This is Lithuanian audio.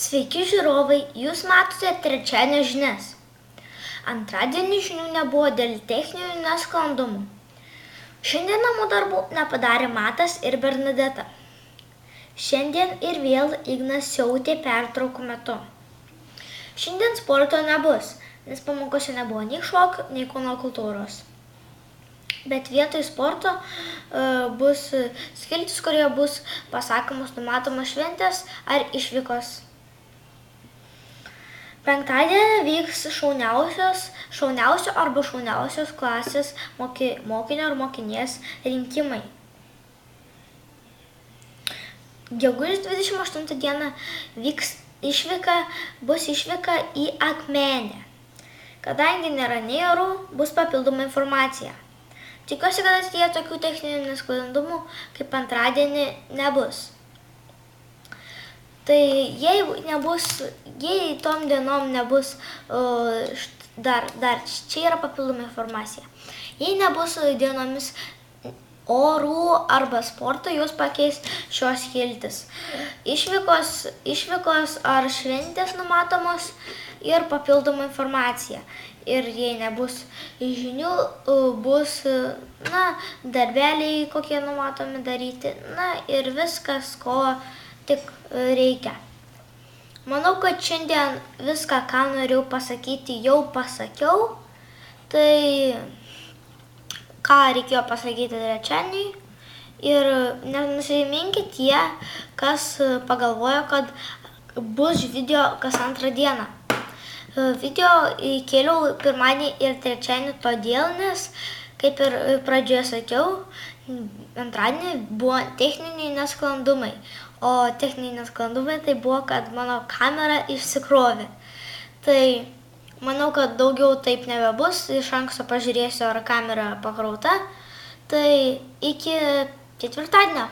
Sveiki žiūrovai, jūs matote trečiadienio žinias. Antradienį žinių nebuvo dėl techninių nesklandumų. Šiandien namų darbų nepadarė Matas ir Bernadeta. Šiandien ir vėl Ignas siautė pertraukų metu. Šiandien sporto nebus, nes pamokose nebuvo nei šokių, nei kūno kultūros. Bet vietoj sporto bus skiltis, kurioje bus pasakomos numatomos šventės ar išvykos. Penktadienį vyks šauniausios klasės mokinio ar mokinės rinkimai. Gegužės 28 dieną bus išvyka į Akmenę. Kadangi nėra nei orų, bus papildoma informacija. Tikiuosi, kad ateityje tokių techninių nesklandumų kaip antradienį nebus. Tai jei tom dienom nebus, dar čia yra papildoma informacija. Jei nebus dienomis orų arba sporto, jūs pakeis šios skiltis. Išvykos ar šventės numatomos ir papildoma informacija. Ir jei nebus žinių, bus darbeliai kokie numatomi daryti, ir viskas, ko tik reikia. Manau, kad šiandien viską, ką norėjau pasakyti, jau pasakiau. Tai ką reikėjo pasakyti trečiadienį. Ir nenusiminkit tie, kas pagalvojo, kad bus video kas antrą dieną. Video įkėliau pirmadienį ir trečiadienį todėl, nes, kaip ir pradžioje sakiau, antradienį buvo techniniai nesklandumai. O techniniai nesklandumai tai buvo, kad mano kamera išsikrovė. Tai manau, kad daugiau taip nebebus. Iš anksto pažiūrėsiu, ar kamera pakrauta. Tai iki ketvirtadienio.